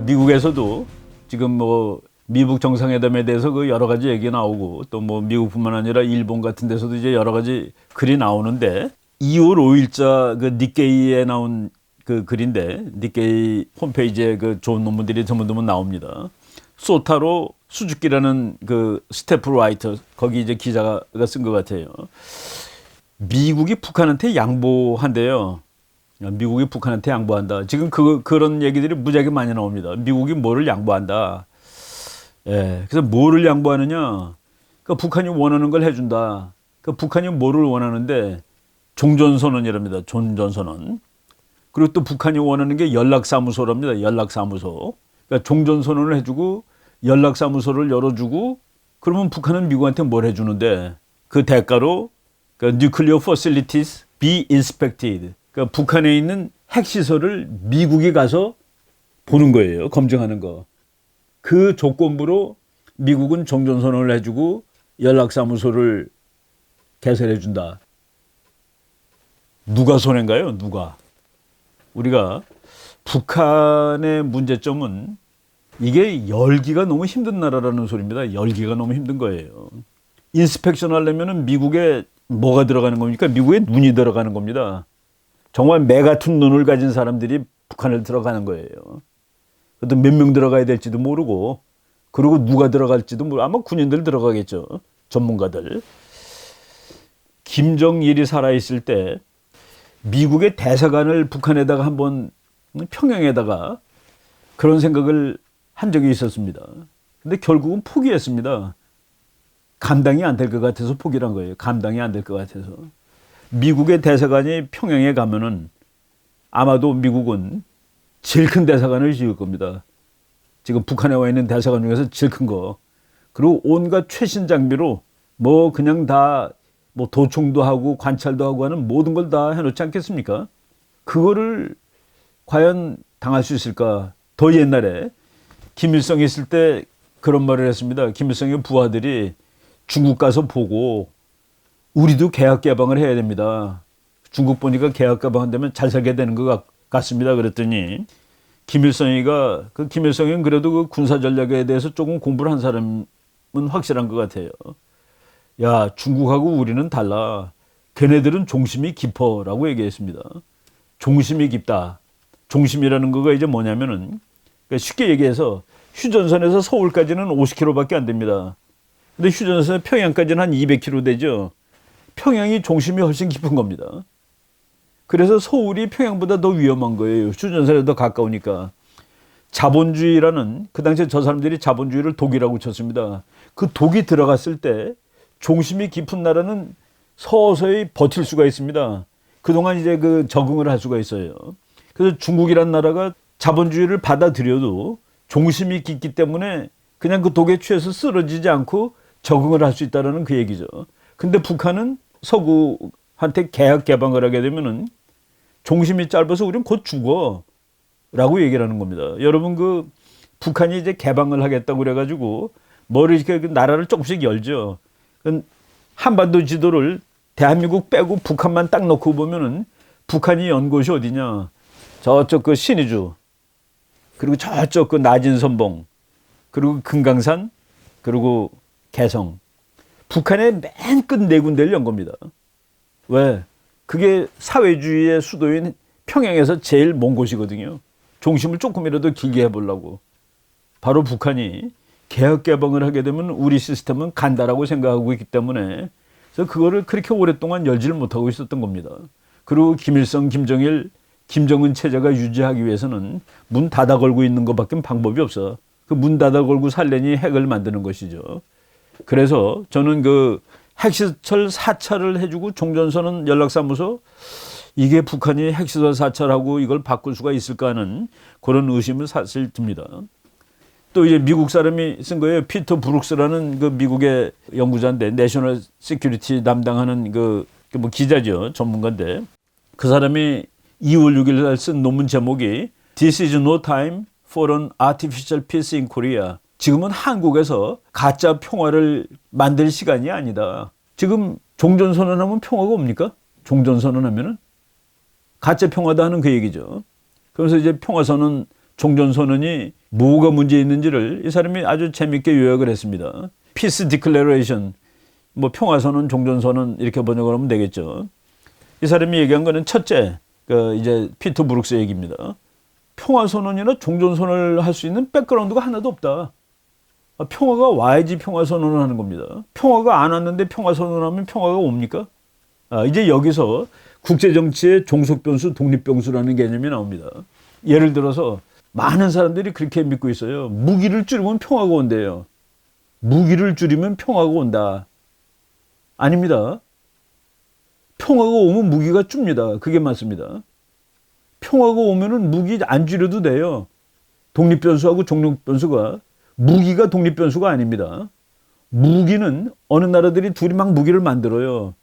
미국에서도 지금 뭐 미북 정상회담에 대해서 그 여러 가지 얘기 나오고 또 뭐 미국뿐만 아니라 일본 같은 데서도 이제 여러 가지 글이 나오는데 2월 5일자 그 니케이에 나온 그 글인데 니케이 홈페이지에 그 좋은 논문들이 드문드문 나옵니다. 소타로 수즈키라는 그 스태프 라이터 거기 이제 기자가 쓴 것 같아요. 미국이 북한한테 양보한대요. 미국이 북한한테 양보한다. 지금 그런 얘기들이 무지하게 많이 나옵니다. 미국이 뭐를 양보한다. 예, 그래서 뭐를 양보하느냐? 그러니까 북한이 원하는 걸 해준다. 그러니까 북한이 뭐를 원하는데 종전선언이랍니다. 종전선언. 그리고 또 북한이 원하는 게 연락사무소랍니다. 연락사무소. 그러니까 종전선언을 해주고 연락사무소를 열어주고 그러면 북한은 미국한테 뭘 해주는데 그 대가로 그러니까 nuclear facilities be inspected. 그러니까 북한에 있는 핵시설을 미국이 가서 보는 거예요. 검증하는 거. 그 조건부로 미국은 종전선언을 해주고 연락사무소를 개설해준다. 누가 손해인가요? 누가? 우리가 북한의 문제점은 이게 열기가 너무 힘든 나라라는 소리입니다. 열기가 너무 힘든 거예요. 인스펙션 하려면 미국에 뭐가 들어가는 겁니까? 미국에 눈이 들어가는 겁니다. 정말 매 같은 눈을 가진 사람들이 북한을 들어가는 거예요. 그것도 몇 명 들어가야 될지도 모르고 그리고 누가 들어갈지도 모르고 아마 군인들 들어가겠죠. 전문가들. 김정일이 살아있을 때 미국의 대사관을 북한에다가 한번 평양에다가 그런 생각을 한 적이 있었습니다. 근데 결국은 포기했습니다. 감당이 안 될 것 같아서 포기한 거예요. 감당이 안 될 것 같아서. 미국의 대사관이 평양에 가면은 아마도 미국은 제일 큰 대사관을 지을 겁니다. 지금 북한에 와 있는 대사관 중에서 제일 큰 거. 그리고 온갖 최신 장비로 뭐 그냥 다 뭐 도청도 하고 관찰도 하고 하는 모든 걸 다 해놓지 않겠습니까? 그거를 과연 당할 수 있을까? 더 옛날에 김일성이 있을 때 그런 말을 했습니다. 김일성의 부하들이 중국 가서 보고 우리도 개혁 개방을 해야 됩니다. 중국 보니까 개혁 개방한다면 잘 살게 되는 것 같습니다. 그랬더니 김일성이가 김일성은 그래도 그 군사 전략에 대해서 조금 공부를 한 사람은 확실한 것 같아요. 야, 중국하고 우리는 달라. 걔네들은 종심이 깊어라고 얘기했습니다. 종심이 깊다. 종심이라는 거가 이제 뭐냐면은 그러니까 쉽게 얘기해서 휴전선에서 서울까지는 50km밖에 안 됩니다. 근데 휴전선에서 평양까지는 한 200km 되죠. 평양이 종심이 훨씬 깊은 겁니다. 그래서 서울이 평양보다 더 위험한 거예요. 휴전선에 더 가까우니까. 자본주의라는 그 당시에 저 사람들이 자본주의를 독이라고 쳤습니다. 그 독이 들어갔을 때 종심이 깊은 나라는 서서히 버틸 수가 있습니다. 그동안 이제 그 적응을 할 수가 있어요. 그래서 중국이란 나라가 자본주의를 받아들여도 종심이 깊기 때문에 그냥 그 독에 취해서 쓰러지지 않고 적응을 할 수 있다는 그 얘기죠. 근데 북한은 서구한테 개혁 개방을 하게 되면은 종심이 짧아서 우리는 곧 죽어 라고 얘기를 하는 겁니다. 여러분 그 북한이 이제 개방을 하겠다고 그래가지고 뭐를 이렇게 나라를 조금씩 열죠. 한반도 지도를 대한민국 빼고 북한만 딱 놓고 보면은 북한이 연 곳이 어디냐? 저쪽 그 신의주, 그리고 저쪽 그 나진 선봉, 그리고 금강산, 그리고 개성. 북한의 맨 끝 네 군데를 연 겁니다. 왜? 그게 사회주의의 수도인 평양에서 제일 먼 곳이거든요. 중심을 조금이라도 길게 해보려고. 바로 북한이 개혁 개방을 하게 되면 우리 시스템은 간다라고 생각하고 있기 때문에 그래서 그거를 그렇게 오랫동안 열지를 못하고 있었던 겁니다. 그리고 김일성, 김정일, 김정은 체제가 유지하기 위해서는 문 닫아 걸고 있는 것밖에 방법이 없어. 그 문 닫아 걸고 살려니 핵을 만드는 것이죠. 그래서 저는 그 핵시설 사찰을 해주고 종전선언 연락사무소 이게 북한이 핵시설 사찰하고 이걸 바꿀 수가 있을까 하는 그런 의심을 사실 듭니다. 또 이제 미국 사람이 쓴 거예요. 피터 브룩스라는 그 미국의 연구자인데 내셔널 시큐리티 담당하는 뭐 기자죠. 전문가인데 그 사람이 2월 6일 날 쓴 논문 제목이 This is no time for an artificial peace in Korea. 지금은 한국에서 가짜 평화를 만들 시간이 아니다. 지금 종전선언하면 평화가 옵니까? 종전선언하면은 가짜 평화다 하는 그 얘기죠. 그래서 이제 평화선언 종전선언이 뭐가 문제 있는지를 이 사람이 아주 재밌게 요약을 했습니다. Peace Declaration, 뭐 평화선언, 종전선언 이렇게 번역을 하면 되겠죠. 이 사람이 얘기한 거는 첫째, 이제 피터 브룩스 얘기입니다. 평화선언이나 종전선언을 할 수 있는 백그라운드가 하나도 없다. 평화가 와야지 평화선언을 하는 겁니다. 평화가 안 왔는데 평화선언하면 평화가 옵니까? 이제 여기서 국제정치의 종속변수, 독립변수라는 개념이 나옵니다. 예를 들어서 많은 사람들이 그렇게 믿고 있어요. 무기를 줄이면 평화가 온대요. 무기를 줄이면 평화가 온다. 아닙니다. 평화가 오면 무기가 줍니다. 그게 맞습니다. 평화가 오면은 무기 안 줄여도 돼요. 독립변수하고 종속변수가, 무기가 독립변수가 아닙니다. 무기는 어느 나라들이 둘이 막 무기를 만들어요.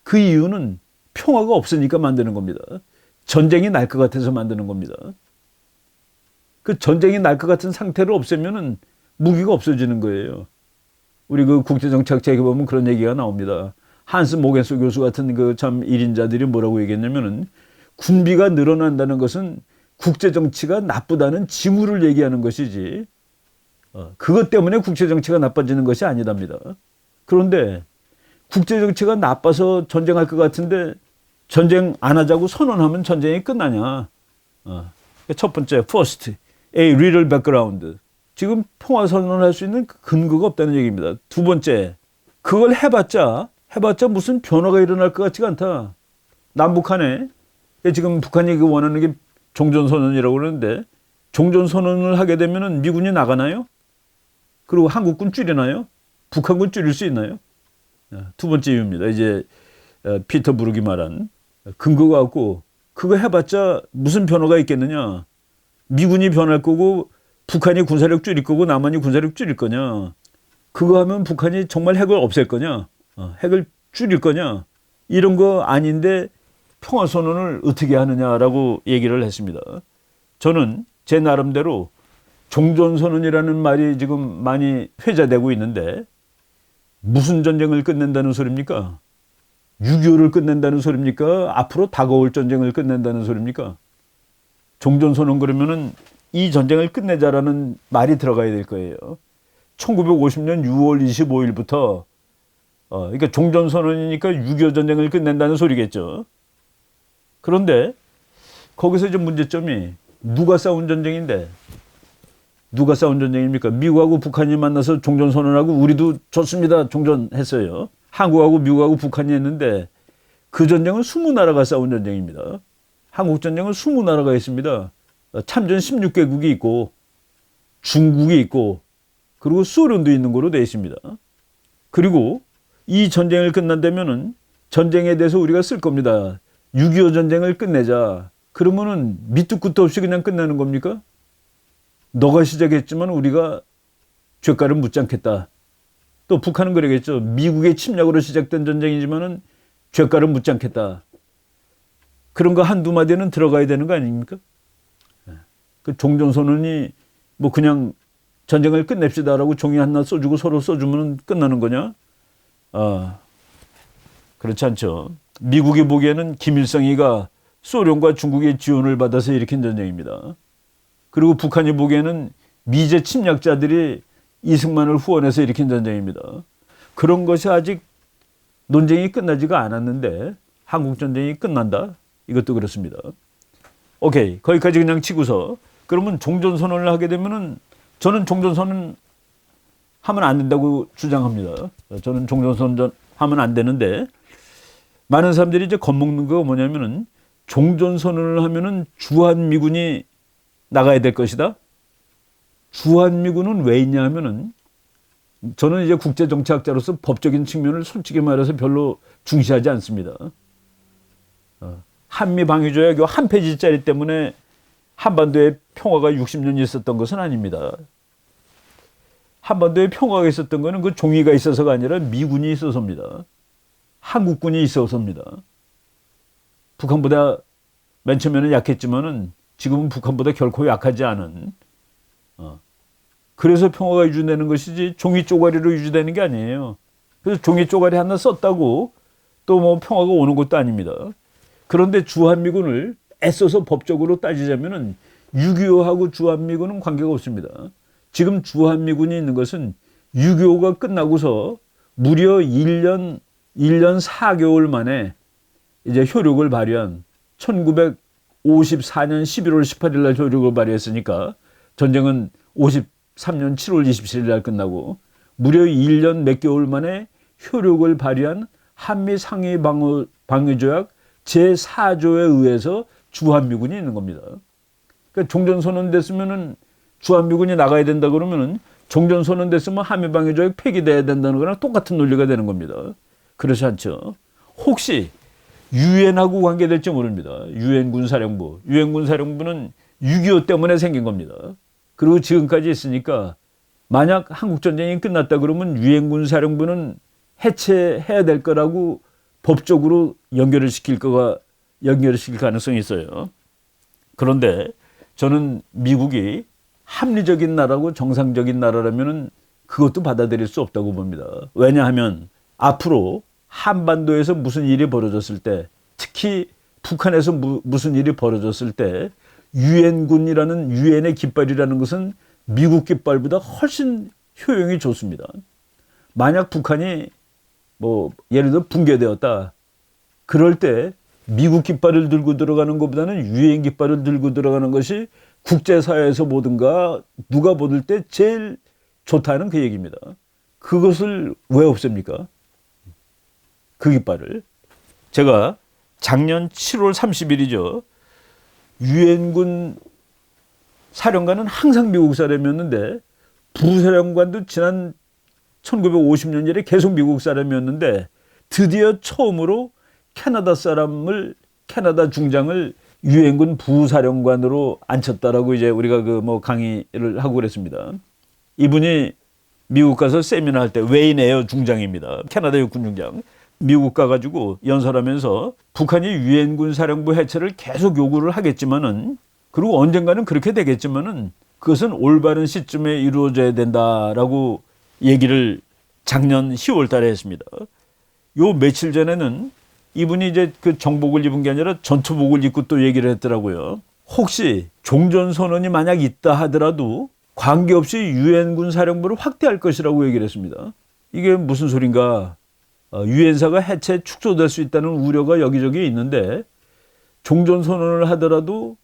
그 이유는 평화가 없으니까 만드는 겁니다. 전쟁이 날 것 같아서 만드는 겁니다. 그 전쟁이 날 것 같은 상태를 없애면은 무기가 없어지는 거예요. 우리 그 국제정책 책에 보면 그런 얘기가 나옵니다. 한스 모겐소 교수 같은 그 참 일인자들이 뭐라고 얘기했냐면은 군비가 늘어난다는 것은 국제정치가 나쁘다는 징후를 얘기하는 것이지 그것 때문에 국제정치가 나빠지는 것이 아니답니다. 그런데 국제정치가 나빠서 전쟁할 것 같은데 전쟁 안 하자고 선언하면 전쟁이 끝나냐. 첫 번째, first, a real background. 지금 평화 선언할 수 있는 근거가 없다는 얘기입니다. 두 번째, 그걸 해봤자 무슨 변화가 일어날 것 같지가 않다. 남북한에 지금 북한이 원하는 게 종전선언이라고 그러는데 종전선언을 하게 되면 미군이 나가나요? 그리고 한국군 줄이나요? 북한군 줄일 수 있나요? 두 번째 이유입니다. 이제 피터 브룩이 말한 근거가 없고 그거 해봤자 무슨 변화가 있겠느냐. 미군이 변할 거고 북한이 군사력 줄일 거고 남한이 군사력 줄일 거냐. 그거 하면 북한이 정말 핵을 없앨 거냐. 핵을 줄일 거냐. 이런 거 아닌데 평화선언을 어떻게 하느냐라고 얘기를 했습니다. 저는 제 나름대로 종전선언이라는 말이 지금 많이 회자되고 있는데 무슨 전쟁을 끝낸다는 소리입니까? 6.25를 끝낸다는 소리입니까? 앞으로 다가올 전쟁을 끝낸다는 소리입니까? 종전선언 그러면은 이 전쟁을 끝내자라는 말이 들어가야 될 거예요. 1950년 6월 25일부터 그러니까 종전선언이니까 6.25 전쟁을 끝낸다는 소리겠죠. 그런데 거기서 이제 문제점이 누가 싸운 전쟁인데 누가 싸운 전쟁입니까? 미국하고 북한이 만나서 종전선언하고 우리도 좋습니다. 종전했어요. 한국하고 미국하고 북한이 했는데 그 전쟁은 20나라가 싸운 전쟁입니다. 한국전쟁은 20나라가 했습니다. 참전 16개국이 있고 중국이 있고 그리고 소련도 있는 거로 되어 있습니다. 그리고 이 전쟁을 끝난다면은 전쟁에 대해서 우리가 쓸 겁니다. 6.25 전쟁을 끝내자. 그러면은 밑도 끝도 없이 그냥 끝나는 겁니까? 너가 시작했지만 우리가 죄가를 묻지 않겠다. 또 북한은 그러겠죠. 미국의 침략으로 시작된 전쟁이지만은 죄가를 묻지 않겠다. 그런 거 한두 마디는 들어가야 되는 거 아닙니까? 그 종전선언이 뭐 그냥 전쟁을 끝냅시다라고 종이 하나 써주고 서로 써주면 끝나는 거냐? 그렇지 않죠. 미국이 보기에는 김일성이가 소련과 중국의 지원을 받아서 일으킨 전쟁입니다. 그리고 북한이 보기에는 미제 침략자들이 이승만을 후원해서 일으킨 전쟁입니다. 그런 것이 아직 논쟁이 끝나지가 않았는데 한국전쟁이 끝난다? 이것도 그렇습니다. 오케이. 거기까지 그냥 치고서 그러면 종전선언을 하게 되면은 저는 종전선언 하면 안 된다고 주장합니다. 저는 종전선언 하면 안 되는데 많은 사람들이 이제 겁먹는 거 뭐냐면은 종전선언을 하면은 주한미군이 나가야 될 것이다. 주한미군은 왜 있냐 하면은 저는 이제 국제정치학자로서 법적인 측면을 솔직히 말해서 별로 중시하지 않습니다. 한미방위조약 한 페이지짜리 때문에 한반도에 평화가 60년 있었던 것은 아닙니다. 한반도에 평화가 있었던 것은 그 종이가 있어서가 아니라 미군이 있어서입니다. 한국군이 있어서입니다. 북한보다 맨 처음에는 약했지만은 지금은 북한보다 결코 약하지 않은 그래서 평화가 유지되는 것이지 종이 쪼가리로 유지되는 게 아니에요. 그래서 종이 쪼가리 하나 썼다고 또 뭐 평화가 오는 것도 아닙니다. 그런데 주한미군을 애써서 법적으로 따지자면은 6.25하고 주한미군은 관계가 없습니다. 지금 주한미군이 있는 것은 6.25가 끝나고서 무려 1년 4개월 만에 이제 효력을 발휘한 1954년 11월 18일 날 효력을 발휘했으니까 전쟁은 53년 7월 27일 날 끝나고 무려 1년 몇 개월 만에 효력을 발휘한 한미 상해 방위조약 제4조에 의해서 주한미군이 있는 겁니다. 그러니까 종전선언 됐으면은 주한미군이 나가야 된다 그러면은 종전선언 됐으면 한미방위조약 폐기돼야 된다는 거랑 똑같은 논리가 되는 겁니다. 그렇지 않죠. 혹시 유엔하고 관계될지 모릅니다. 유엔 군사령부. 유엔 군사령부는 6.25 때문에 생긴 겁니다. 그리고 지금까지 있으니까 만약 한국전쟁이 끝났다 그러면 유엔 군사령부는 해체해야 될 거라고 법적으로 연결을 시킬 가능성이 있어요. 그런데 저는 미국이 합리적인 나라고 정상적인 나라라면은 그것도 받아들일 수 없다고 봅니다. 왜냐하면 앞으로 한반도에서 무슨 일이 벌어졌을 때, 특히 북한에서 무슨 일이 벌어졌을 때 유엔군이라는 유엔의 깃발이라는 것은 미국 깃발보다 훨씬 효용이 좋습니다. 만약 북한이 뭐 예를 들어 붕괴되었다. 그럴 때 미국 깃발을 들고 들어가는 것보다는 유엔 깃발을 들고 들어가는 것이 국제사회에서 보든가 누가 보들 때 제일 좋다는 그 얘기입니다. 그것을 왜 없앱니까? 그 깃발을. 제가 작년 7월 30일이죠. 유엔군 사령관은 항상 미국 사람이었는데 부사령관도 지난 1950년 이래 계속 미국 사람이었는데 드디어 처음으로 캐나다 중장을 유엔군 부사령관으로 앉혔다라고 이제 우리가 강의를 하고 그랬습니다. 이분이 미국 가서 세미나 할 때 웨인 에어 중장입니다. 캐나다 육군 중장. 미국 가가지고 연설하면서 북한이 유엔군 사령부 해체를 계속 요구를 하겠지만은 그리고 언젠가는 그렇게 되겠지만은 그것은 올바른 시점에 이루어져야 된다라고 얘기를 작년 10월 달에 했습니다. 요 며칠 전에는 이분이 이제 그 정복을 입은 게 아니라 전투복을 입고 또 얘기를 했더라고요. 혹시 종전선언이 만약 있다 하더라도 관계없이 유엔군 사령부를 확대할 것이라고 얘기를 했습니다. 이게 무슨 소린가? 유엔사가 해체 축소될 수 있다는 우려가 여기저기 있는데 종전선언을 하더라도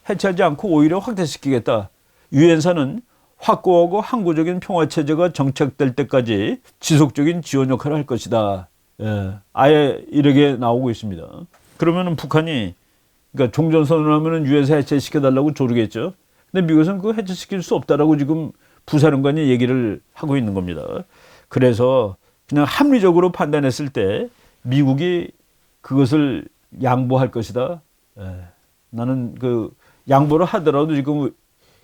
해체하지 않고 오히려 확대시키겠다. 유엔사는 확고하고 항구적인 평화체제가 정착될 때까지 지속적인 지원 역할을 할 것이다. 예, 아예 이렇게 나오고 있습니다. 그러면은 북한이 그러니까 종전선언을 하면은 유엔사 해체시켜달라고 조르겠죠. 근데 미국은 그거 해체시킬 수 없다라고 지금 부사령관이 얘기를 하고 있는 겁니다. 그래서 그냥 합리적으로 판단했을 때 미국이 그것을 양보할 것이다. 예, 나는 그 양보를 하더라도 지금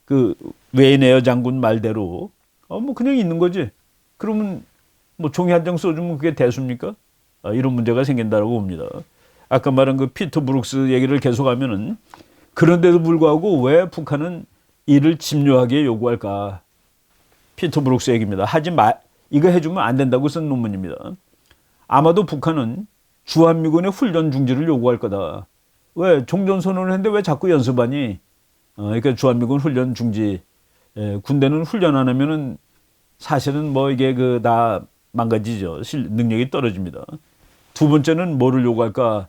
그 웨이네어 장군 말대로 뭐 그냥 있는 거지. 그러면 뭐 종이 한 장 써주면 그게 대수입니까? 이런 문제가 생긴다고 봅니다. 아까 말한 그 피터 브룩스 얘기를 계속하면은 그런데도 불구하고 왜 북한은 이를 집요하게 요구할까? 피터 브룩스 얘기입니다. 이거 해주면 안 된다고 쓴 논문입니다. 아마도 북한은 주한미군의 훈련 중지를 요구할 거다. 왜 종전선언을 했는데 왜 자꾸 연습하니? 그러니까 주한미군 훈련 중지. 군대는 훈련 안 하면은 사실은 뭐 이게 다 망가지죠. 능력이 떨어집니다. 두 번째는 뭐를 요구할까?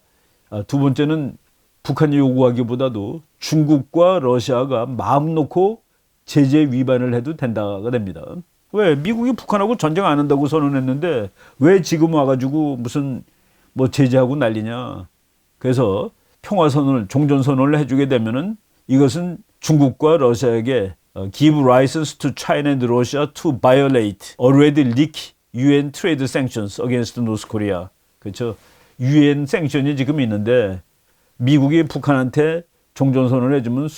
두 번째는 북한이 요구하기보다도 중국과 러시아가 마음 놓고 제재 위반을 해도 된다가 됩니다. 왜? 미국이 북한하고 전쟁 안 한다고 선언했는데 왜 지금 와가지고 무슨 뭐 제재하고 난리냐. 그래서 평화선언을, 종전선언을 해주게 되면은 이것은 중국과 러시아에게 give license to China and Russia to violate already leaked UN trade sanctions against North Korea. 그렇죠. UN 생션이 지금 있는데 미국이 북한한테 종전선언을 해주면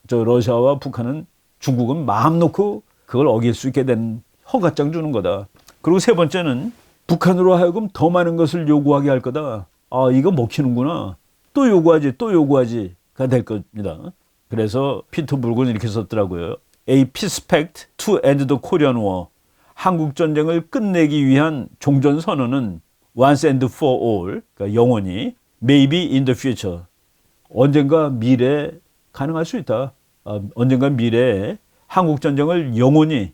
러시아와 북한은 중국은 마음 놓고 그걸 어길 수 있게 된 허가장 주는 거다. 그리고 세 번째는 북한으로 하여금 더 많은 것을 요구하게 할 거다. 이거 먹히는구나. 또 요구하지가 될 겁니다. 그래서 피터 브룩은 이렇게 썼더라고요. A peace pact to end the Korean War. 한국 전쟁을 끝내기 위한 종전 선언은 once and for all, 그러니까 영원히 maybe in the future. 언젠가 미래에 가능할 수 있다. 언젠가 미래에 한국 전쟁을 영원히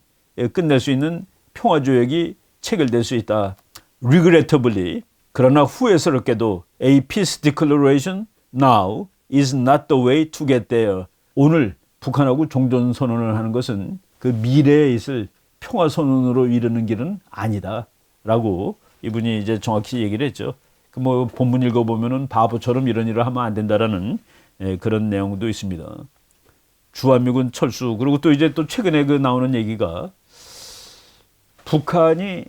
끝낼 수 있는 평화 조약이 체결될 수 있다. Regrettably, 그러나 후회스럽게도 a peace declaration now is not the way to get there. 오늘 북한하고 종전 선언을 하는 것은 그 미래에 있을 평화 선언으로 이르는 길은 아니다라고 이분이 이제 정확히 얘기를 했죠. 뭐 본문 읽어보면은 바보처럼 이런 일을 하면 안 된다라는 그런 내용도 있습니다. 주한미군 철수, 그리고 또 이제 또 최근에 그 나오는 얘기가 북한이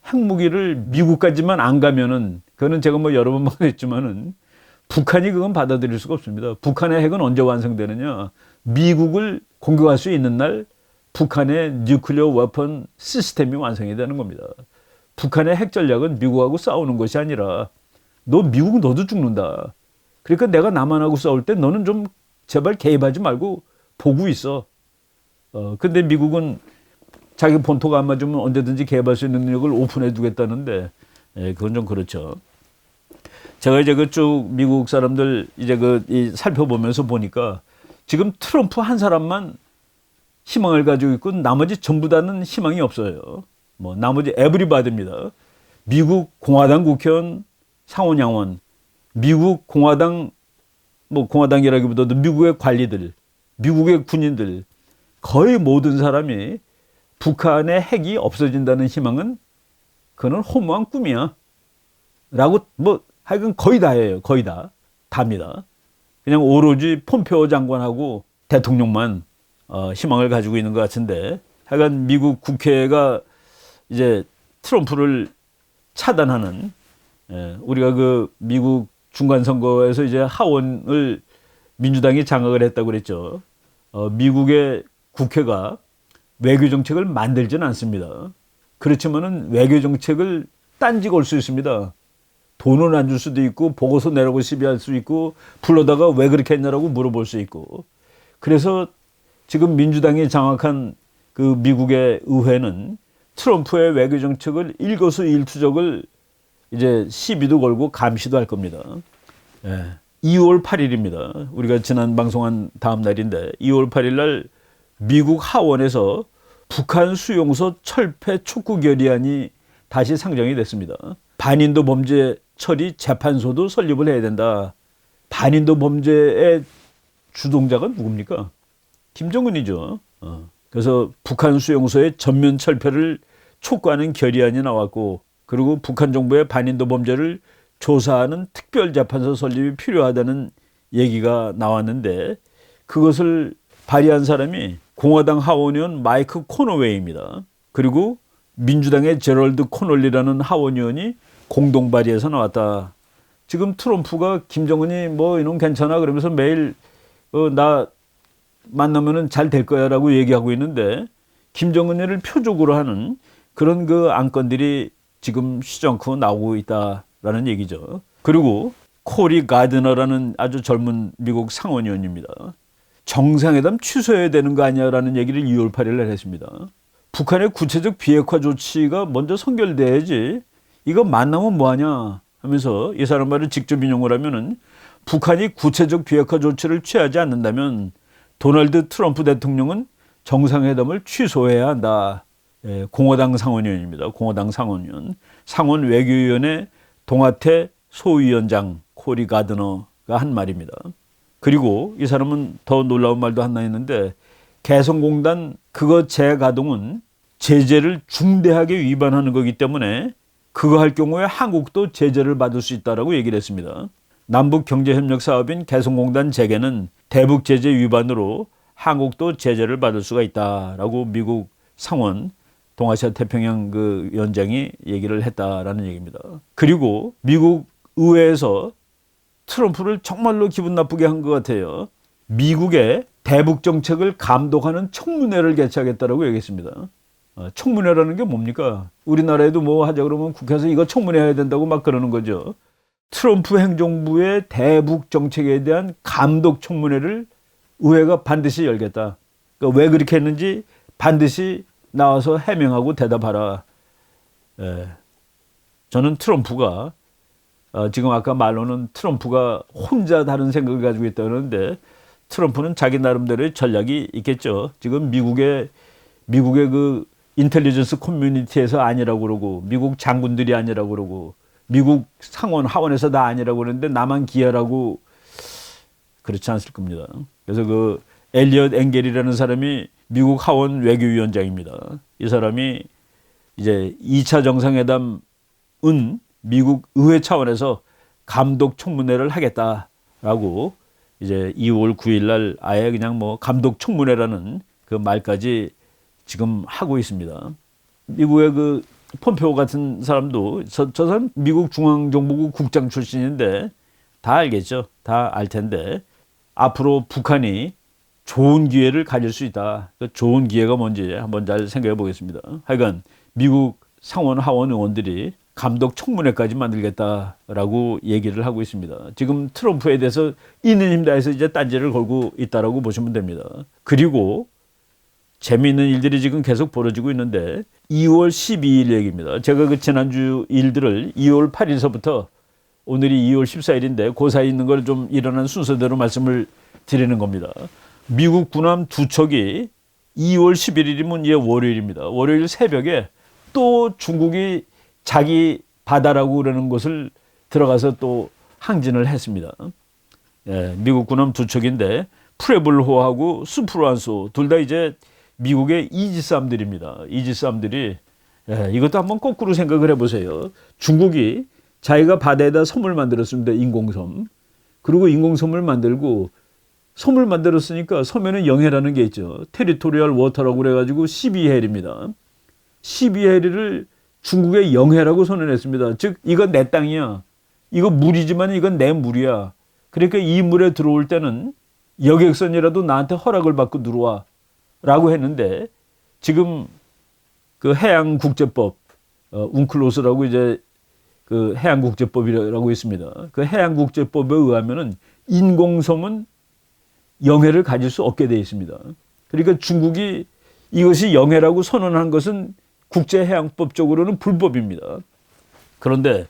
핵무기를 미국까지만 안 가면은, 그거는 제가 뭐 여러 번 말했지만은 북한이 그건 받아들일 수가 없습니다. 북한의 핵은 언제 완성되느냐? 미국을 공격할 수 있는 날 북한의 뉴클리어 웨폰 시스템이 완성이 되는 겁니다. 북한의 핵 전략은 미국하고 싸우는 것이 아니라 너 미국 너도 죽는다. 그러니까 내가 남한하고 싸울 때 너는 좀 제발 개입하지 말고 보고 있어. 근데 미국은 자기 본토가 안 맞으면 언제든지 개입할 수 있는 능력을 오픈해 두겠다는데, 그건 좀 그렇죠. 제가 이제 그쭉 미국 사람들 이제 살펴보면서 보니까 지금 트럼프 한 사람만 희망을 가지고 있고 나머지 전부 다는 희망이 없어요. 뭐 나머지 에브리바디입니다. 미국 공화당 국회의원 상원, 미국 공화당, 뭐 공화당이라기보다도 미국의 관리들, 미국의 군인들, 거의 모든 사람이 북한의 핵이 없어진다는 희망은 그는 허무한 꿈이야 라고 뭐 하여간 거의 다예요. 거의 답니다. 그냥 오로지 폼페오 장관하고 대통령만 희망을 가지고 있는 것 같은데, 하여간 미국 국회가 이제 트럼프를 차단하는, 우리가 그 미국 중간선거에서 이제 하원을 민주당이 장악을 했다고 그랬죠. 미국의 국회가 외교정책을 만들지는 않습니다. 그렇지만은 외교정책을 딴지 걸 수 있습니다. 돈은 안 줄 수도 있고, 보고서 내라고 시비할 수 있고, 불러다가 왜 그렇게 했냐라고 물어볼 수 있고. 그래서 지금 민주당이 장악한 그 미국의 의회는 트럼프의 외교정책을 일거수일투족을 이제 시비도 걸고 감시도 할 겁니다. 2월 8일입니다. 우리가 지난 방송한 다음 날인데, 2월 8일 날 미국 하원에서 북한 수용소 철폐 촉구 결의안이 다시 상정이 됐습니다. 반인도 범죄 처리 재판소도 설립을 해야 된다. 반인도 범죄의 주동자가 누굽니까? 김정은이죠. 그래서 북한 수용소의 전면 철폐를 촉구하는 결의안이 나왔고, 그리고 북한 정부의 반인도 범죄를 조사하는 특별재판소 설립이 필요하다는 얘기가 나왔는데, 그것을 발의한 사람이 공화당 하원의원 마이크 코너웨이입니다. 그리고 민주당의 제럴드 코널리라는 하원의원이 공동 발의해서 나왔다. 지금 트럼프가 김정은이 뭐 이놈 괜찮아 그러면서 매일 나 만나면은 잘 될 거야라고 얘기하고 있는데, 김정은이를 표적으로 하는 그런 그 안건들이 지금 쉬지 않고 나오고 있다라는 얘기죠. 그리고 코리 가드너라는 아주 젊은 미국 상원의원입니다. 정상회담 취소해야 되는 거 아니야라는 얘기를 2월 8일 날 했습니다. 북한의 구체적 비핵화 조치가 먼저 선결돼야지 이거 만나면 뭐하냐 하면서 이 사람 말을 직접 인용을 하면은, 북한이 구체적 비핵화 조치를 취하지 않는다면 도널드 트럼프 대통령은 정상회담을 취소해야 한다. 공화당 상원의원입니다. 공화당 상원의원. 상원 외교위원회 동아태 소위원장 코리 가드너가 한 말입니다. 그리고 이 사람은 더 놀라운 말도 하나 했는데, 개성공단 그거 재가동은 제재를 중대하게 위반하는 거기 때문에 그거 할 경우에 한국도 제재를 받을 수 있다라고 얘기를 했습니다. 남북경제협력 사업인 개성공단 재개는 대북 제재 위반으로 한국도 제재를 받을 수가 있다라고 미국 상원 동아시아 태평양 그 위원장이 얘기를 했다라는 얘기입니다. 그리고 미국 의회에서 트럼프를 정말로 기분 나쁘게 한 것 같아요. 미국의 대북 정책을 감독하는 청문회를 개최하겠다라고 얘기했습니다. 청문회라는 게 뭡니까? 우리나라에도 뭐 하자 그러면 국회에서 이거 청문회해야 된다고 막 그러는 거죠. 트럼프 행정부의 대북 정책에 대한 감독 청문회를 의회가 반드시 열겠다. 그러니까 왜 그렇게 했는지 반드시 나와서 해명하고 대답하라. 저는 트럼프가 지금 아까 말로는 트럼프가 혼자 다른 생각을 가지고 있다는데, 트럼프는 자기 나름대로의 전략이 있겠죠. 지금 미국의 그 인텔리전스 커뮤니티에서 아니라고 그러고 미국 장군들이 아니라고 그러고 미국 상원 하원에서 다 아니라고 그러는데 나만 기하라고 그렇지 않을 겁니다. 그래서 그 엘리엇 엥겔이라는 사람이 미국 하원 외교위원장입니다. 이 사람이 이제 2차 정상회담은 미국 의회 차원에서 감독 청문회를 하겠다라고 이제 2월 9일 날 아예 그냥 뭐 감독 청문회라는 그 말까지 지금 하고 있습니다. 미국의 그 폼페오 같은 사람도 저 사람 미국 중앙정보국 국장 출신인데 다 알겠죠. 다 알 텐데 앞으로 북한이 좋은 기회를 가질 수 있다. 그 좋은 기회가 뭔지 한번 잘 생각해 보겠습니다. 하여간 미국 상원 하원 의원들이 감독 청문회까지 만들겠다라고 얘기를 하고 있습니다. 지금 트럼프에 대해서 있는 힘 다해서 이제 딴지를 걸고 있다라고 보시면 됩니다. 그리고 재미있는 일들이 지금 계속 벌어지고 있는데 2월 12일 얘기입니다. 제가 그 지난주 일들을 2월 8일서부터 오늘이 2월 14일인데 그 사이에 있는 걸 좀 일어난 순서대로 말씀을 드리는 겁니다. 미국 군함 두 척이 2월 11일이면 이제 월요일입니다. 월요일 새벽에 또 중국이 자기 바다라고 그러는 곳을 들어가서 또 항진을 했습니다. 예, 미국 군함 두 척인데 프레블호하고 스프란소 둘 다 이제 미국의 이지스함들입니다. 이지스함들이 이것도 한번 거꾸로 생각을 해보세요. 중국이 자기가 바다에다 섬을 만들었습니다. 인공섬. 그리고 인공섬을 만들고 섬을 만들었으니까 섬에는 영해라는 게 있죠. 테리토리얼 워터라고 그래가지고 12해리입니다. 12해리를 중국의 영해라고 선언했습니다. 즉 이건 내 땅이야. 이거 물이지만 이건 내 물이야. 그러니까 이 물에 들어올 때는 여객선이라도 나한테 허락을 받고 들어와 라고 했는데 지금 그 해양국제법 운클로스라고 이제 그 해양국제법이라고 있습니다. 그 해양국제법에 의하면은 인공섬은 영해를 가질 수 없게 되어 있습니다. 그러니까 중국이 이것이 영해라고 선언한 것은 국제해양법적으로는 불법입니다. 그런데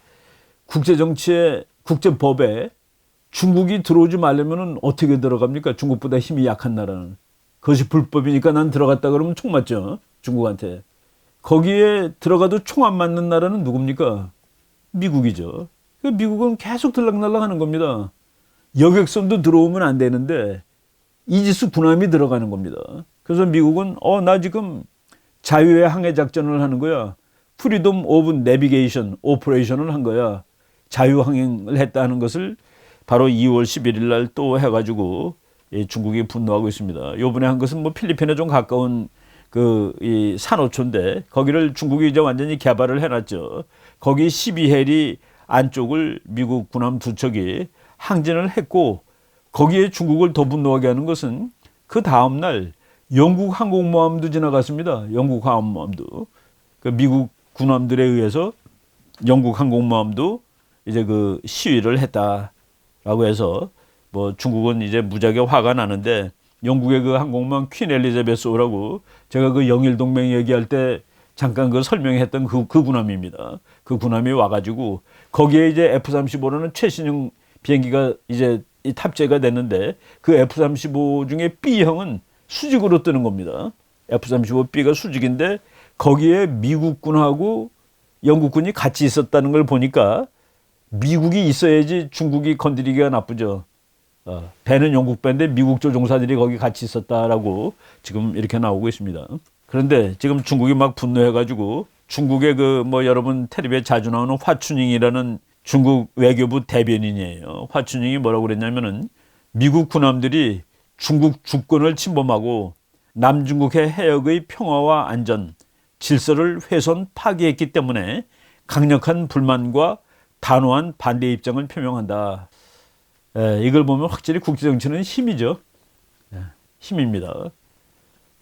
국제정치의 국제법에 중국이 들어오지 말려면 어떻게 들어갑니까? 중국보다 힘이 약한 나라는. 그것이 불법이니까 난 들어갔다 그러면 총 맞죠. 중국한테. 거기에 들어가도 총 안 맞는 나라는 누굽니까? 미국이죠. 미국은 계속 들락날락 하는 겁니다. 여객선도 들어오면 안 되는데 이지스 군함이 들어가는 겁니다. 그래서 미국은 나 지금 자유의 항해 작전을 하는 거야. 프리덤 오브 내비게이션 오퍼레이션을 한 거야. 자유항행을 했다는 것을 바로 2월 11일 날 또 해가지고 중국이 분노하고 있습니다. 요번에 한 것은 뭐 필리핀에 좀 가까운 이 산호초인데 거기를 중국이 이제 완전히 개발을 해놨죠. 거기 12해리 안쪽을 미국 군함 두 척이 항진을 했고 거기에 중국을 더 분노하게 하는 것은 그 다음날 영국 항공모함도 지나갔습니다. 영국 항공모함도. 그 미국 군함들에 의해서 영국 항공모함도 이제 그 시위를 했다라고 해서 뭐 중국은 이제 무지하게 화가 나는데 영국의 그 항공모함 퀸 엘리자베스호라고 제가 그 영일 동맹 얘기할 때 잠깐 그 설명했던 그 군함입니다. 그 군함이 와가지고 거기에 이제 F-35라는 최신형 비행기가 이제 탑재가 됐는데 그 F-35 중에 B형은 수직으로 뜨는 겁니다. F-35B가 수직인데 거기에 미국군하고 영국군이 같이 있었다는 걸 보니까 미국이 있어야지 중국이 건드리기가 나쁘죠. 배는 영국 배인데 미국 조종사들이 거기 같이 있었다라고 지금 이렇게 나오고 있습니다. 그런데 지금 중국이 막 분노해가지고 중국의 그 뭐 여러분 텔레비에 자주 나오는 화춘잉이라는 중국 외교부 대변인이에요. 화춘잉이 뭐라고 그랬냐면은 미국 군함들이 중국 주권을 침범하고 남중국해 해역의 평화와 안전, 질서를 훼손 파괴했기 때문에 강력한 불만과 단호한 반대 입장을 표명한다. 이걸 보면 확실히 국제정치는 힘이죠. 힘입니다.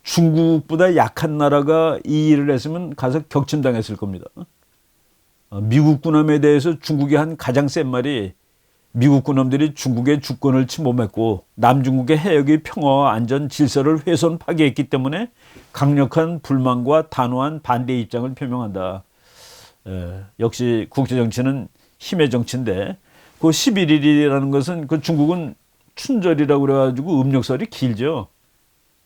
중국보다 약한 나라가 이 일을 했으면 가서 격침당했을 겁니다. 미국 군함에 대해서 중국이 한 가장 센 말이 미국 군함들이 중국의 주권을 침범했고 남중국의 해역의 평화와 안전 질서를 훼손 파괴했기 때문에 강력한 불만과 단호한 반대 입장을 표명한다. 역시 국제정치는 힘의 정치인데 그 11일이라는 것은 그 중국은 춘절이라고 그래가지고 음력설이 길죠.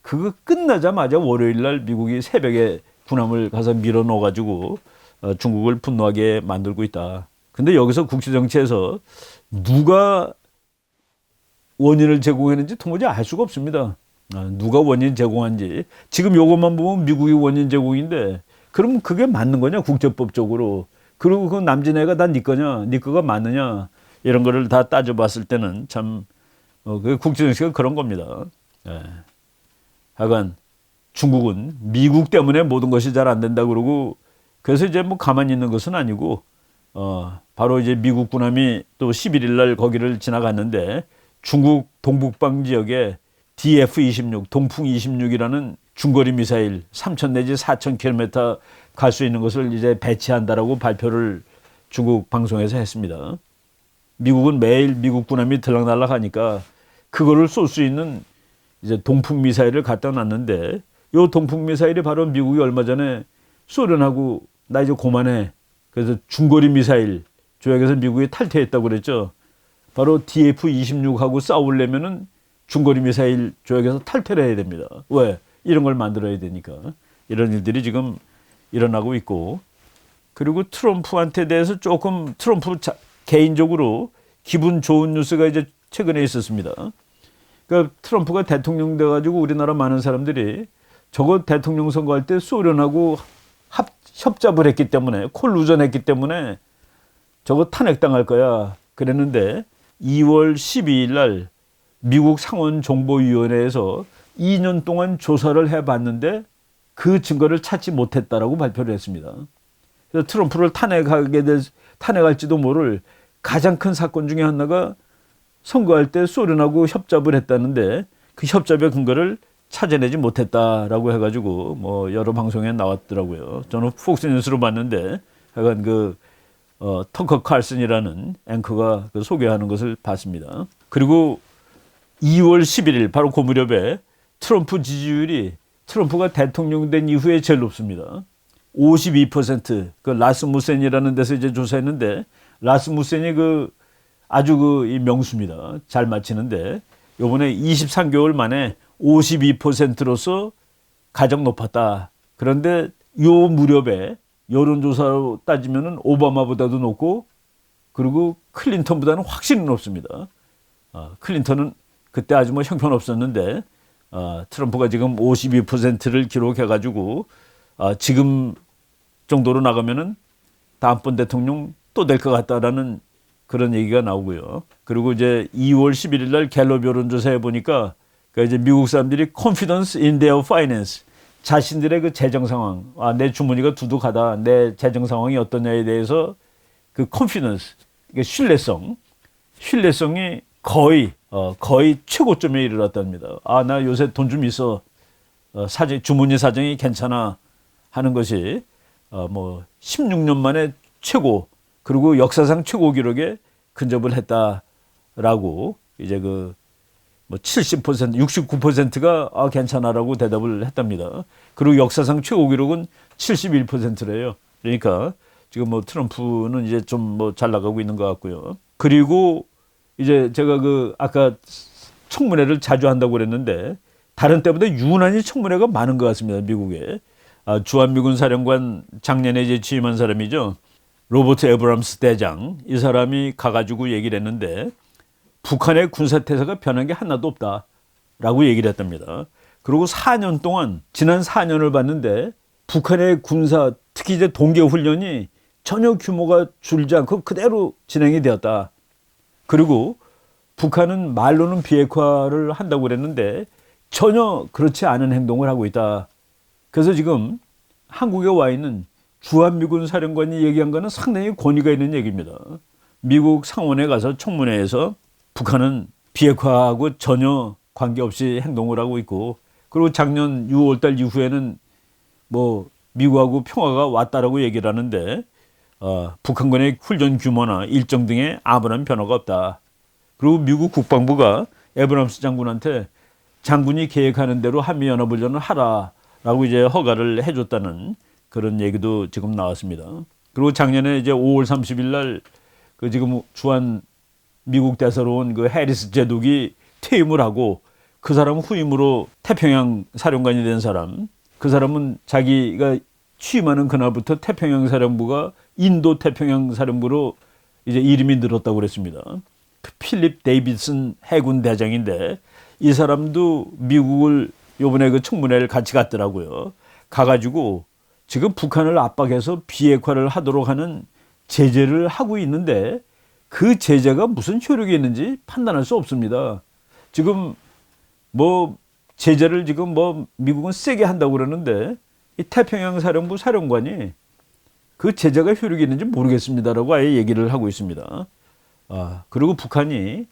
그거 끝나자마자 월요일 날 미국이 새벽에 군함을 가서 밀어 넣어가지고 중국을 분노하게 만들고 있다. 근데 여기서 국제정치에서 누가 원인을 제공했는지 도무지 알 수가 없습니다. 누가 원인 제공한지. 지금 요것만 보면 미국이 원인 제공인데 그럼 그게 맞는 거냐 국제법적으로. 그리고 그 남진애가 다 네 거냐 네 거가 맞느냐 이런 거를 다 따져봤을 때는 참 그 국제정치가 그런 겁니다. 예. 하여간 중국은 미국 때문에 모든 것이 잘 안 된다 그러고 그래서 이제 뭐 가만히 있는 것은 아니고 바로 이제 미국 군함이 또 11일 날 거기를 지나갔는데 중국 동북방 지역에 DF-26 동풍 26이라는 중거리 미사일 3,000 내지 4,000km 갈 수 있는 것을 이제 배치한다라고 발표를 중국 방송에서 했습니다. 미국은 매일 미국 군함이 들락날락 하니까 그거를 쏠 수 있는 이제 동풍 미사일을 갖다 놨는데 이 동풍 미사일이 바로 미국이 얼마 전에 소련하고 나 이제 그만해. 그래서 중거리 미사일 조약에서 미국이 탈퇴했다고 그랬죠. 바로 DF-26하고 싸우려면은 중거리 미사일 조약에서 탈퇴를 해야 됩니다. 왜? 이런 걸 만들어야 되니까. 이런 일들이 지금 일어나고 있고. 그리고 트럼프한테 대해서 조금 트럼프 개인적으로 기분 좋은 뉴스가 이제 최근에 있었습니다. 그러니까 트럼프가 대통령 돼가지고 우리나라 많은 사람들이 저거 대통령 선거할 때 소련하고 협잡을 했기 때문에 콜루전했기 때문에 저거 탄핵당할 거야 그랬는데 2월 12일 날 미국 상원정보위원회에서 2년 동안 조사를 해봤는데 그 증거를 찾지 못했다라고 발표를 했습니다. 그래서 트럼프를 탄핵할지도 모를 가장 큰 사건 중에 하나가 선거할 때 소련하고 협잡을 했다는데 그 협잡의 근거를 찾아내지 못했다라고 해가지고 뭐 여러 방송에 나왔더라고요. 저는 폭스뉴스로 봤는데 하여간 그 터커 칼슨이라는 앵커가 그 소개하는 것을 봤습니다. 그리고 2월 11일 바로 그 무렵에 트럼프 지지율이 트럼프가 대통령 된 이후에 제일 높습니다. 52%. 그 라스무센이라는 데서 이제 조사했는데 라스무센이 그 아주 그 이 명수입니다. 잘 맞히는데 요번에 23개월 만에 52%로서 가장 높았다. 그런데 요 무렵에 여론조사로 따지면은 오바마보다도 높고 그리고 클린턴보다는 확실히 높습니다. 클린턴은 그때 아주 뭐 형편없었는데 트럼프가 지금 52%를 기록해가지고 지금 정도로 나가면은 다음번 대통령 또 될 것 같다라는 그런 얘기가 나오고요. 그리고 이제 2월 11일 날 갤럽 여론조사에 보니까 이제 미국 사람들이 confidence in their finance, 자신들의 그 재정 상황, 내 주머니가 두둑하다, 내 재정 상황이 어떠냐에 대해서 그 confidence, 신뢰성이 거의 최고점에 이르렀답니다. 나 요새 돈 좀 있어, 주머니 사정이 괜찮아 하는 것이 뭐 16년 만에 최고, 그리고 역사상 최고 기록에 근접을 했다라고 이제 그 뭐 70%, 69%가 괜찮아라고 대답을 했답니다. 그리고 역사상 최고 기록은 71%래요. 그러니까 지금 뭐 트럼프는 이제 좀 뭐 잘 나가고 있는 것 같고요. 그리고 이제 제가 그 아까 청문회를 자주 한다고 그랬는데 다른 때보다 유난히 청문회가 많은 것 같습니다. 미국에. 주한미군 사령관 작년에 이제 취임한 사람이죠. 로버트 에브람스 대장. 이 사람이 가가지고 얘기를 했는데 북한의 군사태세가 변한 게 하나도 없다라고 얘기를 했답니다. 그리고 4년 동안 지난 4년을 봤는데 북한의 군사 특히 이제 동계훈련이 전혀 규모가 줄지 않고 그대로 진행이 되었다. 그리고 북한은 말로는 비핵화를 한다고 그랬는데 전혀 그렇지 않은 행동을 하고 있다. 그래서 지금 한국에 와 있는 주한미군 사령관이 얘기한 거는 상당히 권위가 있는 얘기입니다. 미국 상원에 가서 청문회에서 북한은 비핵화하고 전혀 관계없이 행동을 하고 있고 그리고 작년 6월 달 이후에는 뭐 미국하고 평화가 왔다라고 얘기를 하는데 북한군의 훈련 규모나 일정 등에 아무런 변화가 없다. 그리고 미국 국방부가 에브람스 장군한테 장군이 계획하는 대로 한미연합훈련을 하라라고 이제 허가를 해줬다는 그런 얘기도 지금 나왔습니다. 그리고 작년에 이제 5월 30일 날 그 지금 주한 미국 대사로 온 그 해리스 제독이 퇴임을 하고 그 사람 후임으로 태평양 사령관이 된 사람, 그 사람은 자기가 취임하는 그날부터 태평양 사령부가 인도 태평양 사령부로 이제 이름이 늘었다고 그랬습니다. 그 필립 데이비슨 해군 대장인데 이 사람도 미국을 요번에 그 청문회를 같이 갔더라고요. 가가지고 지금 북한을 압박해서 비핵화를 하도록 하는 제재를 하고 있는데 그 제재가 무슨 효력이 있는지 판단할 수 없습니다. 지금 뭐 제재를 지금 뭐 미국은 세게 한다고 그러는데 이 태평양 사령부 사령관이 그 제재가 효력이 있는지 모르겠습니다라고 아예 얘기를 하고 있습니다. 그리고 북한이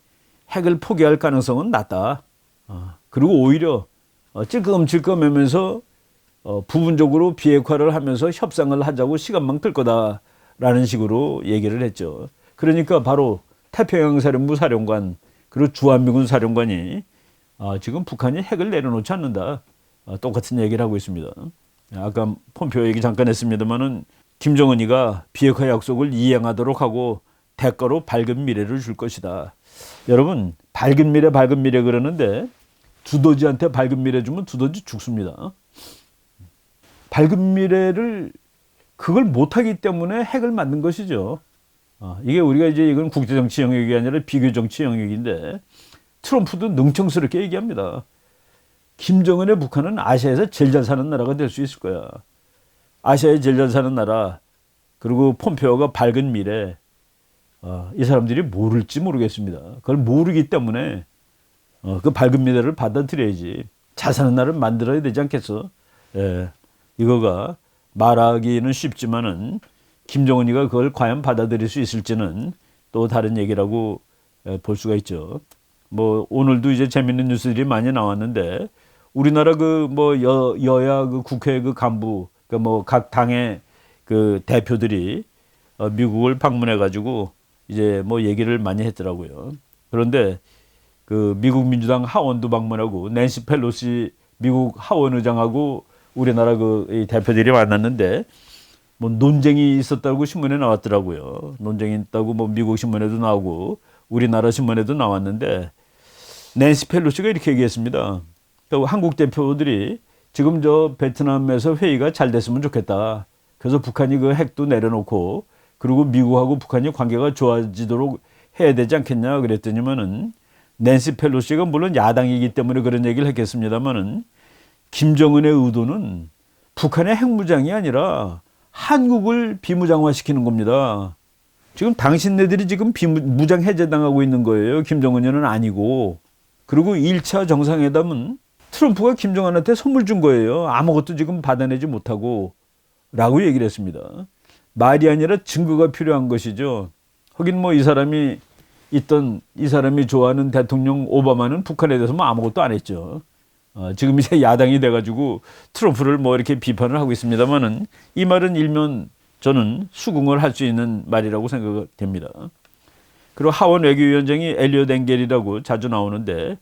핵을 포기할 가능성은 낮다. 그리고 오히려 찔끔찔끔하면서 부분적으로 비핵화를 하면서 협상을 하자고 시간만 끌 거다라는 식으로 얘기를 했죠. 그러니까 바로 태평양 사령부 사령관 그리고 주한미군 사령관이 지금 북한이 핵을 내려놓지 않는다. 똑같은 얘기를 하고 있습니다. 아까 폼페이오 얘기 잠깐 했습니다마는 김정은이가 비핵화 약속을 이행하도록 하고 대가로 밝은 미래를 줄 것이다. 여러분 밝은 미래 그러는데 두더지한테 밝은 미래 주면 두더지 죽습니다. 밝은 미래를 그걸 못하기 때문에 핵을 만든 것이죠. 이게 우리가 이제 이건 국제정치 영역이 아니라 비교정치 영역인데 트럼프도 능청스럽게 얘기합니다. 김정은의 북한은 아시아에서 제일 잘 사는 나라가 될 수 있을 거야. 아시아에 제일 잘 사는 나라 그리고 폼페오가 밝은 미래 이 사람들이 모를지 모르겠습니다. 그걸 모르기 때문에 그 밝은 미래를 받아들여야지. 잘 사는 나라를 만들어야 되지 않겠어? 예, 이거가 말하기는 쉽지만은 김정은이가 그걸 과연 받아들일 수 있을지는 또 다른 얘기라고 볼 수가 있죠. 뭐 오늘도 이제 재밌는 뉴스들이 많이 나왔는데 우리나라 그 뭐 여야 그 국회 그 간부 그 뭐 각 당의 그 대표들이 미국을 방문해 가지고 이제 뭐 얘기를 많이 했더라고요. 그런데 그 미국 민주당 하원도 방문하고 낸시 펠로시 미국 하원 의장하고 우리나라 그 대표들이 만났는데 뭐 논쟁이 있었다고 신문에 나왔더라고요. 논쟁이 있다고 뭐 미국 신문에도 나오고 우리나라 신문에도 나왔는데 낸시 펠로시가 이렇게 얘기했습니다. 또 한국 대표들이 지금 저 베트남에서 회의가 잘 됐으면 좋겠다. 그래서 북한이 그 핵도 내려놓고 그리고 미국하고 북한이 관계가 좋아지도록 해야 되지 않겠냐 그랬더니만은 낸시 펠로시가 물론 야당이기 때문에 그런 얘기를 했겠습니다만은 김정은의 의도는 북한의 핵무장이 아니라 한국을 비무장화시키는 겁니다. 지금 당신네들이 지금 비무장 해제당하고 있는 거예요. 김정은이는 아니고. 그리고 1차 정상회담은 트럼프가 김정은한테 선물 준 거예요. 아무것도 지금 받아내지 못하고 라고 얘기를 했습니다. 말이 아니라 증거가 필요한 것이죠. 하긴 뭐 이 사람이 좋아하는 대통령 오바마는 북한에 대해서 뭐 아무것도 안 했죠. 지금 이제 야당이 돼가지고 트럼프를 뭐 이렇게 비판을 하고 있습니다만은 이 말은 일면 저는 수긍을 할 수 있는 말이라고 생각됩니다. 그리고 하원 외교위원장이 엘리엇 엥겔이라고 자주 나오는데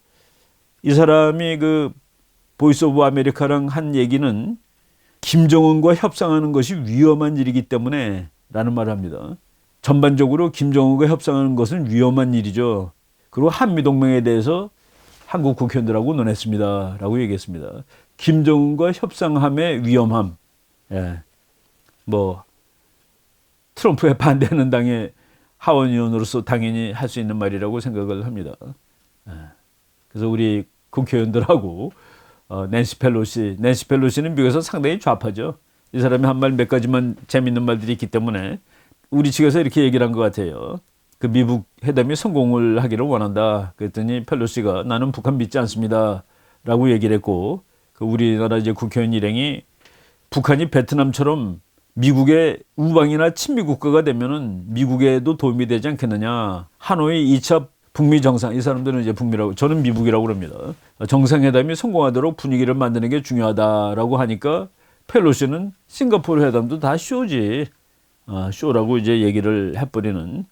이 사람이 그 보이스 오브 아메리카랑 한 얘기는 김정은과 협상하는 것이 위험한 일이기 때문에 라는 말을 합니다. 전반적으로 김정은과 협상하는 것은 위험한 일이죠. 그리고 한미동맹에 대해서 한국 국회의원들하고 논했습니다. 라고 얘기했습니다. 김정은과 협상함의 위험함. 예. 뭐 트럼프에 반대하는 당의 하원의원으로서 당연히 할 수 있는 말이라고 생각을 합니다. 예. 그래서 우리 국회의원들하고 낸시 펠로시는 미국에서 상당히 좌파죠. 이 사람이 한 말 몇 가지만 재밌는 말들이 있기 때문에 우리 측에서 이렇게 얘기를 한 것 같아요. 그 미국 회담이 성공을 하기를 원한다. 그랬더니 펠로시가 나는 북한 믿지 않습니다. 라고 얘기를 했고 그 우리나라 이제 국회의원 일행이 북한이 베트남처럼 미국의 우방이나 친미 국가가 되면은 미국에도 도움이 되지 않겠느냐. 하노이 2차 북미 정상, 이 사람들은 이제 북미라고, 저는 미국이라고 합니다. 정상회담이 성공하도록 분위기를 만드는 게 중요하다라고 하니까 펠로시는 싱가포르 회담도 다 쇼지. 쇼라고 이제 얘기를 해버리는,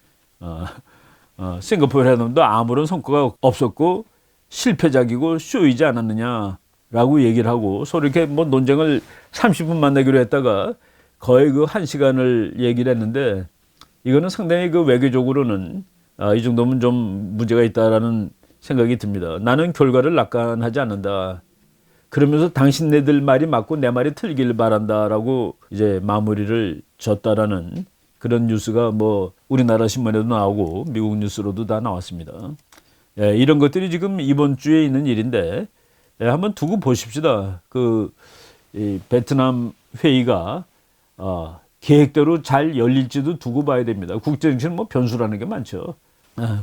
싱가포르 회담도 아무런 성과가 없었고 실패작이고 쇼이지 않았느냐라고 얘기를 하고 서로 이렇게 뭐 논쟁을 30분 만나기로 했다가 거의 그 1시간을 얘기를 했는데 이거는 상당히 그 외교적으로는 이 정도면 좀 문제가 있다라는 생각이 듭니다. 나는 결과를 낙관하지 않는다. 그러면서 당신네들 말이 맞고 내 말이 틀리길 바란다라고 이제 마무리를 졌다라는 그런 뉴스가 뭐 우리나라 신문에도 나오고 미국 뉴스로도 다 나왔습니다. 예, 이런 것들이 지금 이번 주에 있는 일인데 예, 한번 두고 보십시다. 이 베트남 회의가 계획대로 잘 열릴지도 두고 봐야 됩니다. 국제정치는 뭐 변수라는 게 많죠.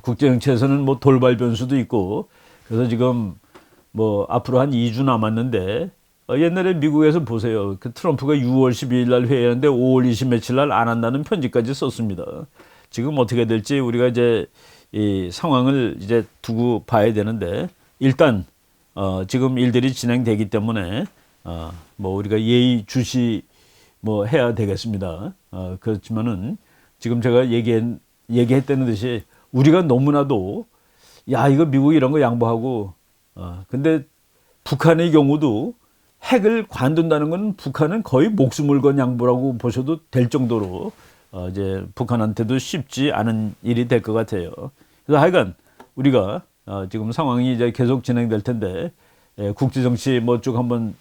국제정치에서는 뭐 돌발 변수도 있고 그래서 지금 뭐 앞으로 한 2주 남았는데 옛날에 미국에서 보세요. 그 트럼프가 6월 12일 날 회의하는데 5월 20 며칠 날 안 한다는 편지까지 썼습니다. 지금 어떻게 될지 우리가 이제 이 상황을 이제 두고 봐야 되는데 일단 지금 일들이 진행되기 때문에 뭐 우리가 예의주시 뭐 해야 되겠습니다. 그렇지만은 지금 제가 얘기했다는 듯이 우리가 너무나도 야 이거 미국 이런 거 양보하고 근데 북한의 경우도 핵을 관둔다는 건 북한은 거의 목숨을 건 양보라고 보셔도 될 정도로 이제 북한한테도 쉽지 않은 일이 될 것 같아요. 그래서 하여간 우리가 지금 상황이 이제 계속 진행될 텐데 국제 정치 뭐 쭉 한번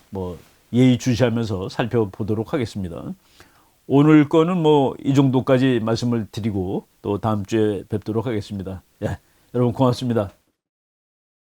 뭐 예의주시하면서 살펴보도록 하겠습니다. 오늘 거는 뭐 이 정도까지 말씀을 드리고 또 다음 주에 뵙도록 하겠습니다. 예, 여러분 고맙습니다.